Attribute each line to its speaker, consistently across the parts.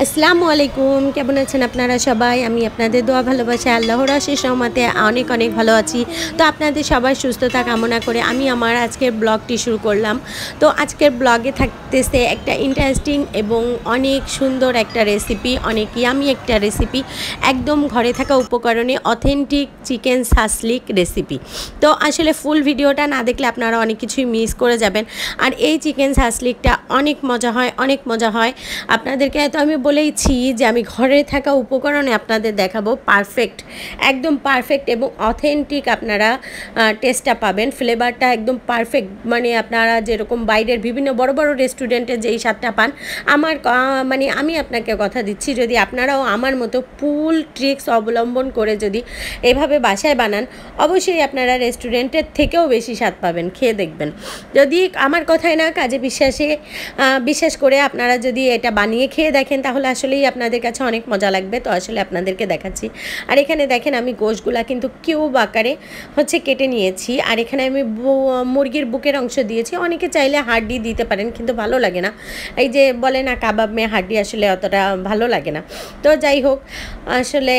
Speaker 1: আসসালামু আলাইকুম, কেমন আছেন আপনারা সবাই? আমি আপনাদের দোয়া ভালোবাসা আল্লাহর অশেষ রহমতে অনেক অনেক ভালো আছি। তো আপনাদের সবার সুস্থতা কামনা করে আমি আমার আজকের ব্লগটি শুরু করলাম। তো আজকের ব্লগে থাকতেছে একটা ইন্টারেস্টিং এবং অনেক সুন্দর একটা রেসিপি, অনেক ইয়ামি একটা রেসিপি, একদম ঘরে থাকা উপকরণে অথেন্টিক চিকেন সাসলিক রেসিপি। তো আসলে ফুল ভিডিওটা না দেখলে আপনারা অনেক কিছুই মিস করে যাবেন। আর এই চিকেন সাসলিকটা অনেক মজা হয়, অনেক মজা হয়। আপনাদেরকে তো আমি বলেইছি যে আমি ঘরে থাকা উপকরণে আপনাদের দেখাবো পারফেক্ট, একদম পারফেক্ট এবং অথেন্টিক আপনারা টেস্টটা পাবেন, ফ্লেভারটা একদম পারফেক্ট। মানে আপনারা যেরকম বাইরের বিভিন্ন বড় বড় রেস্টুরেন্টে যেই স্বাদটা পান, আমার মানে আমি আপনাকে কথা দিচ্ছি, যদি আপনারাও আমার মতো ফুল ট্রিক্স অবলম্বন করে যদি এভাবে বাসায় বানান, অবশ্যই আপনারা রেস্টুরেন্টের থেকেও বেশি স্বাদ পাবেন। খেয়ে দেখবেন, যদি আমার কথায় না কাজে বিশ্বাস করে আপনারা যদি এটা বানিয়ে খেয়ে দেখেন, তাহলে আসলেই আপনাদের কাছে অনেক মজা লাগবে। তো আসলে আপনাদেরকে দেখাচ্ছি। আর এখানে দেখেন আমি গোশগুলা কিন্তু কিউব আকারে কেটে নিয়েছি। আর এখানে আমি মুরগির বুকের অংশ দিয়েছি। অনেকে চাইলে হাড্ডি দিতে পারেন, কিন্তু ভালো লাগে না। এই যে বলে না কাবাব মে হাড্ডি, আসলে অতটা ভালো লাগে না। তো যাই হোক, আসলে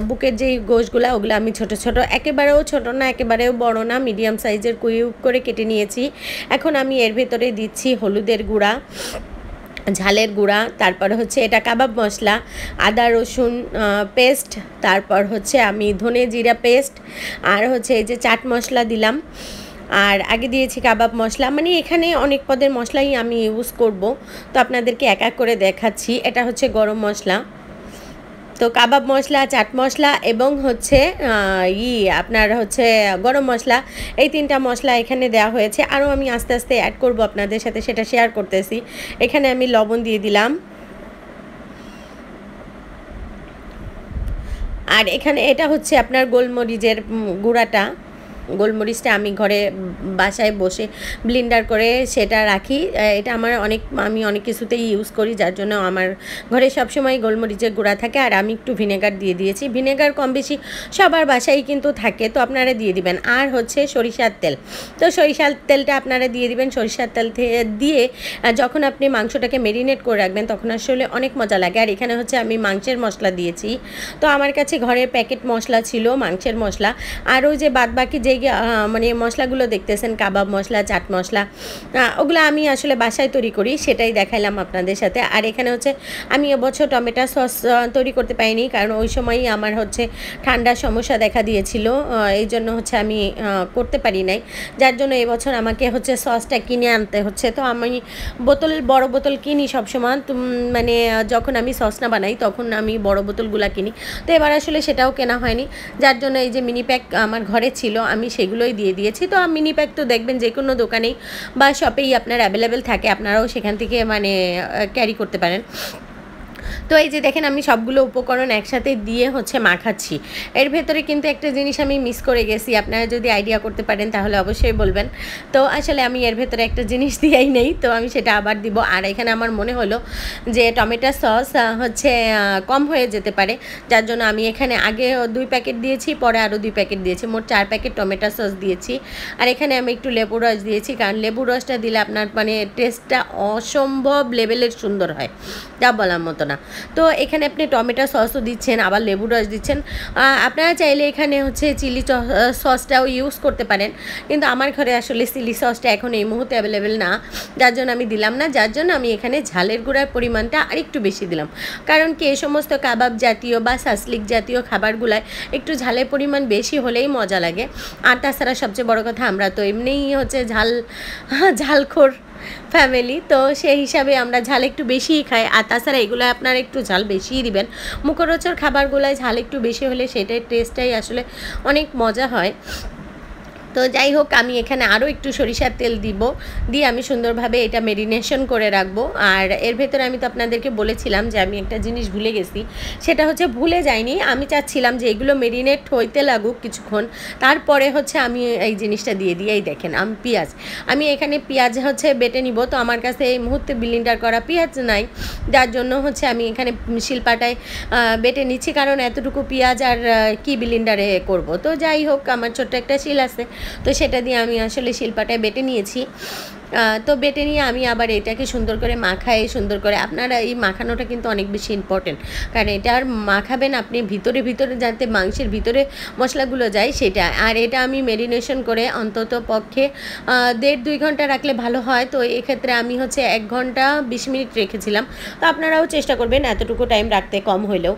Speaker 1: বুকের যেই গোশগুলা ওগুলো আমি ছোট ছোট, একেবারেও ছোট না একেবারেও বড় না, মিডিয়াম সাইজের কিউব করে কেটে নিয়েছি। এখন আমি এর ভেতরে দিচ্ছি হলুদের গুঁড়া, ঝালের গুঁড়া, তারপর এটা কাবাব মশলা, আদা রসুন পেস্ট, তারপর আমি ধনে জিরা পেস্ট, আর এই যে চাট মশলা দিলাম। আর আগে দিয়েছি কাবাব মশলা। মানে এখানে অনেক পদের মশলাই আমি ইউজ করব, তো আপনাদেরকে এক এক করে দেখাচ্ছি। এটা গরম মশলা, তো কাবাব মশলা, চাট মশলা এবং আপনার গরম মশলা, এই তিনটা মশলা এখানে দেওয়া হয়েছে। আরও আমি আস্তে আস্তে অ্যাড করব আপনাদের সাথে, সেটা শেয়ার করতেছি। এখানে আমি লবণ দিয়ে দিলাম। আর এখানে এটা আপনার গোলমরিচের গুঁড়াটা, গোলমরিচটা আমি ঘরে বাসায় বসে ব্লেন্ডার করে সেটা রাখি। এটা আমি অনেক কিছুতেই ইউজ করি, যার জন্য আমার ঘরে সবসময় গোলমরিচের গুঁড়া থাকে। আর আমি একটু ভিনেগার দিয়ে দিয়েছি। ভিনেগার কম বেশি সবার বাসায় কিন্তু থাকে, তো আপনারা দিয়ে দিবেন। আর সরিষার তেল, তো সরিষার তেলটা আপনারা দিয়ে দিবেন। সরিষার তেল দিয়ে যখন আপনি মাংসটাকে মেরিনেট করে রাখবেন, তখন আসলে অনেক মজা লাগে। আর এখানে আমি মাংসের মশলা দিয়েছি। তো আমার কাছে ঘরের প্যাকেট মশলা ছিল, মাংসের মশলা। আর ওই যে বাদবাকি যে মানে মশলাগুলো দেখতেছেন, কাবাব মশলা, চাট মশলা, ওগুলো আমি আসলে বাসায় তৈরি করি, সেটাই দেখাইলাম আপনাদের সাথে। আর এখানে আমি এবছর টমেটো সস তৈরি করতে পারিনি, কারণ ওই সময়ই আমার ঠান্ডার সমস্যা দেখা দিয়েছিল। এই জন্য আমি করতে পারি নাই, যার জন্য এবছর আমাকে সসটা কিনে আনতে হচ্ছে। তো আমি বড় বোতল কিনি সবসময়, মানে যখন আমি সস না বানাই তখন আমি বড় বোতলগুলো কিনি। তো এবার আসলে সেটাও কেনা হয়নি, যার জন্য এই যে মিনি প্যাক আমার ঘরে ছিল, আমি সেগুলোই দিয়ে দিয়েছি। তো মিনি প্যাক তো দেখবেন যে কোনো দোকানেই বা শপেই আপনার অ্যাভেলেবেল থাকে, আপনারাও সেখান থেকে মানে ক্যারি করতে পারেন। তো এই যে দেখেন আমি সবগুলো উপকরণ একসাথে দিয়ে মাখাচ্ছি। এর ভেতরে কিন্তু একটা জিনিস আমি মিস করে গেছি, আপনারা যদি আইডিয়া করতে পারেন তাহলে অবশ্যই বলবেন। তো আসলে আমি এর ভেতরে একটা জিনিস দিয়েই নেই, তো আমি সেটা আবার দিব। আর এখানে আমার মনে হলো যে টমেটো সস কম হয়ে যেতে পারে, যার জন্য আমি এখানে আগে 2 প্যাকেট দিয়েছি, পরে আরও 2 প্যাকেট দিয়েছি, মোট 4 প্যাকেট টমেটো সস দিয়েছি। আর এখানে আমি একটু লেবু রস দিয়েছি, কারণ লেবু রসটা দিলে আপনার মানে টেস্টটা অসম্ভব লেভেলের সুন্দর হয়, যা বলার মতো না। তো এখানে আপনি টমেটো সসও দিচ্ছেন, আবার লেবু রস দিচ্ছেন। আপনারা চাইলে এখানে চিলি সসটাও ইউজ করতে পারেন, কিন্তু আমার ঘরে আসলে চিলি সসটা এখন এই মুহূর্তে অ্যাভেলেবেল না, যার জন্য আমি দিলাম না। যার জন্য আমি এখানে ঝালের গুঁড়ার পরিমাণটা আরেকটু বেশি দিলাম, কারণ কি এই সমস্ত কাবাব জাতীয় বা সাসলিক জাতীয় খাবারগুলায় একটু ঝালের পরিমাণ বেশি হলেই মজা লাগে। আর তাছাড়া সবচেয়ে বড় কথা, আমরা তো এমনিই ঝালখোর ফ্যামিলি, তো সেই হিসাবে আমরা ঝাল একটু বেশিই খাই। আর তাছাড়া এগুলো আপনারা একটু ঝাল বেশিই দিবেন। মুখরোচক খাবারগুলোয় ঝাল একটু বেশি হলে সেটাই টেস্টটাই আসলে অনেক মজা হয়। তো যাই হোক, আমি এখানে আরও একটু সরিষার তেল দিয়ে আমি সুন্দরভাবে এটা মেরিনেশন করে রাখবো। আর এর ভেতরে আমি তো আপনাদেরকে বলেছিলাম যে আমি একটা জিনিস ভুলে গেছি, সেটা ভুলে যাইনি, আমি চাচ্ছিলাম যে এগুলো মেরিনেট হইতে লাগুক কিছুক্ষণ, তারপরে আমি এই জিনিসটা দিয়ে দিই। এই দেখেন আমি এখানে পেঁয়াজ বেটে নিব। তো আমার কাছে এই মুহূর্তে ব্লেন্ডার করা পেঁয়াজ নাই, যার জন্য আমি এখানে শিলপাটায় বেটে নিচ্ছি, কারণ এতটুকু পেঁয়াজ আর কি ব্লেন্ডারে করব। তো যাই হোক, আমার ছোট্ট একটা শিল আছে, তো সেটা দিয়ে আমি আসলে শিলপাটায় বেটে নিয়েছি। তো বেটে নিয়ে আমি আবার এটাকে সুন্দর করে মাখাই, সুন্দর করে আপনারা এই মাখানোটা কিন্তু অনেক বেশি ইম্পর্টেন্ট, কারণ এটা আর মাখাবেন আপনি ভিতরে ভিতরে যাতে মাংসের ভিতরে মশলাগুলো যায় সেটা। আর এটা আমি মেরিনেশন করে অন্তত পক্ষে 1.5-2 ঘন্টা রাখলে ভালো হয়। তো এক্ষেত্রে আমি হচ্ছে 1 ঘন্টা 20 মিনিট রেখেছিলাম। তো আপনারাও চেষ্টা করবেন এতটুকু টাইম রাখতে, কম হলেও।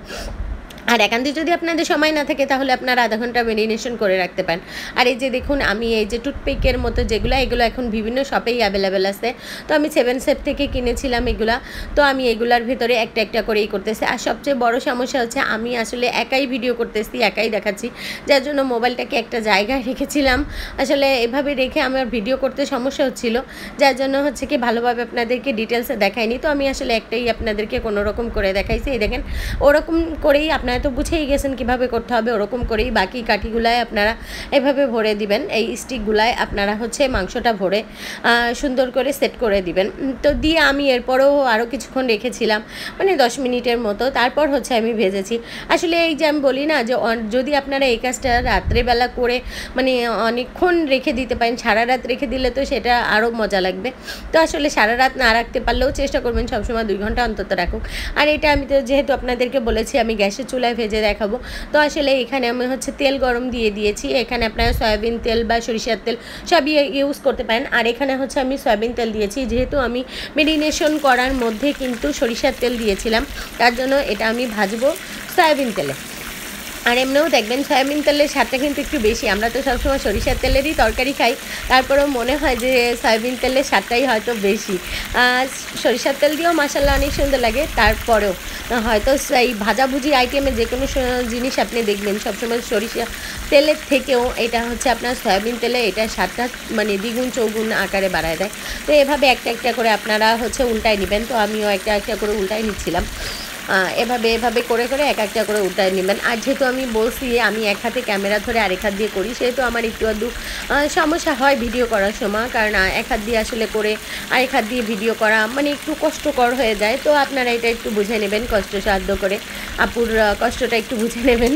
Speaker 1: আর একান্তে যদি আপনাদের সময় না থাকে তাহলে আপনারা আধা ঘন্টা মেরিনেশন করে রাখতে পারেন। আর এই যে দেখুন আমি এই যে টুথপিকের মতো যেগুলো, এগুলো এখন বিভিন্ন শপেই অ্যাভেলেবেল আছে। তো আমি 7 Step থেকে কিনেছিলাম এগুলা। তো আমি এগুলার ভিতরে একটা একটা করেই করতেছি। আর সবচেয়ে বড় সমস্যা হচ্ছে আমি আসলে একাই ভিডিও করতেছি, একাই দেখাচ্ছি, যার জন্য মোবাইলটাকে একটা জায়গায় রেখেছিলাম। আসলে এভাবে রেখে আমার ভিডিও করতে সমস্যা হচ্ছিল, যার জন্য হচ্ছে কি ভালোভাবে আপনাদেরকে ডিটেলসে দেখাইনি। তো আমি আসলে একটাই আপনাদেরকে কোনো রকম করে দেখাইছি। এই দেখেন ওরকম করেই আপনারা তো বুঝেই গেছেন কীভাবে করতে হবে, ওরকম করেই বাকি কাঠিগুলায় আপনারা এভাবে ভরে দিবেন। এই স্টিকগুলায় আপনারা হচ্ছে মাংসটা ভরে সুন্দর করে সেট করে দিবেন। তো দিয়ে আমি এরপরেও আরও কিছুক্ষণ রেখেছিলাম, মানে 10 মিনিটের মতো। তারপর হচ্ছে আমি ভেজেছি। আসলে এই যে আমি বলি না যে যদি আপনারা এই কাজটা রাত্রেবেলা করে মানে অনেকক্ষণ রেখে দিতে পারেন, সারা রাত রেখে দিলে তো সেটা আরও মজা লাগবে। তো আসলে সারা রাত না রাখতে পারলেও চেষ্টা করবেন সবসময় 2 ঘন্টা অন্তত রাখুক। আর এটা আমি তো যেহেতু আপনাদেরকে বলেছি আমি গ্যাসের চুলায় ভেজে দেখাবো, তো আসলে এখানে আমি হচ্ছে তেল গরম দিয়ে দিয়েছি। এখানে আপনারা সয়াবিন তেল বা সরিষার তেল সবই ইউজ করতে পারেন। আর এখানে হচ্ছে আমি সয়াবিন তেল দিয়েছি, যেহেতু আমি মেরিনেশন করার মধ্যে কিন্তু সরিষার তেল দিয়েছিলাম, তার জন্য এটা আমি ভাজবো সয়াবিন তেলে। আর এমনিও দেখবেন সয়াবিন তেলের স্বাদটা কিন্তু একটু বেশি। আমরা তো সবসময় সরিষার তেলেরই তরকারি খাই, তারপরেও মনে হয় যে সয়াবিন তেলের স্বাদটাই হয়তো বেশি। সরিষার তেল দিয়েও মাশাআল্লাহ অনেক সুন্দর লাগে, তারপরেও হয়তো এই ভাজাভুজি আইটেমে যে কোনো জিনিস আপনি দেখবেন সবসময় সরিষা তেলের থেকেও এটা হচ্ছে আপনার সয়াবিন তেলে এটার স্বাদটা মানে দ্বিগুণ চৌগুণ আকারে বাড়ায় দেয়। তো এভাবে একটা একটা করে আপনারা হচ্ছে উল্টায় নেবেন। তো আমিও একটা একটা করে উল্টায় নিচ্ছিলাম। এভাবে করে করে এক একটা করে উল্টায় নেবেন। আর যেহেতু আমি বলছি আমি এক হাতে ক্যামেরা ধরে আরেক হাত দিয়ে করি, সেহেতু আমার একটু আধটু সমস্যা হয় ভিডিও করার সময়, কারণ এক হাত দিয়ে আসলে করে আরেক হাত দিয়ে ভিডিও করা মানে একটু কষ্টকর হয়ে যায়। তো আপনারা এটা একটু বুঝে নেবেন, কষ্টসাধ্য করে আপুর কষ্টটা একটু বুঝে নেবেন।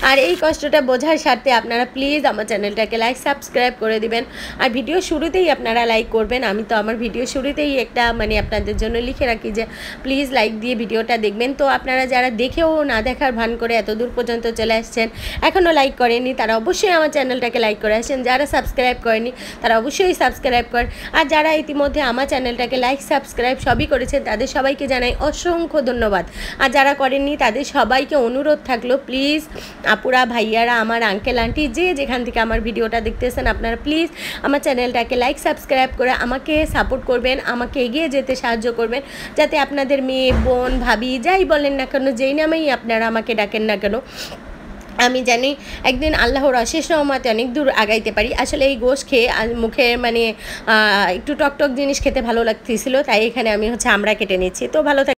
Speaker 1: আর এই কষ্টটা বোঝার স্বার্থে আপনারা প্লিজ আমার চ্যানেলটাকে লাইক সাবস্ক্রাইব করে দিবেন। আর ভিডিও শুরুতেই আপনারা লাইক করবেন। আমি তো আমার ভিডিও শুরুতেই একটা মানে আপনাদের জন্য লিখে রাখি যে প্লিজ লাইক দিয়ে ভিডিওটা দেখবেন। তো আপনারা যারা দেখেও না দেখার ভান করে এত দূর পর্যন্ত চলে আসছেন, এখনও লাইক করেননি, তারা অবশ্যই আমার চ্যানেলটাকে লাইক করে আসছেন। যারা সাবস্ক্রাইব করেনি তারা অবশ্যই সাবস্ক্রাইব করেন। আর যারা ইতিমধ্যে আমার চ্যানেলটাকে লাইক সাবস্ক্রাইব সবই করেছেন তাদের সবাইকে জানাই অসংখ্য ধন্যবাদ। আর যারা করেননি তাদের সবাইকে অনুরোধ থাকলো প্লিজ আপুরা ভাইয়ারা আমার আঙ্কেল আন্টি যে যেখান থেকে আমার ভিডিওটা দেখতেছেন আপনারা প্লিজ আমার চ্যানেলটাকে লাইক সাবস্ক্রাইব করে আমাকে সাপোর্ট করবেন, আমাকে এগিয়ে যেতে সাহায্য করবেন, যাতে আপনাদের মেয়ে বোন ভাবি যাই বলেন না কেন, যেই নামেই আপনারা আমাকে ডাকেন না কেন, আমি জানি একদিন আল্লাহর অশেষ রহমতে অনেক দূর আগাইতে পারি। আসলে এই গোশ খেয়ে মুখে মানে একটু টকটক জিনিস খেতে ভালো লাগতেছিল, তাই এখানে আমি হচ্ছে আমড়া কেটে নিচ্ছি। তো ভালো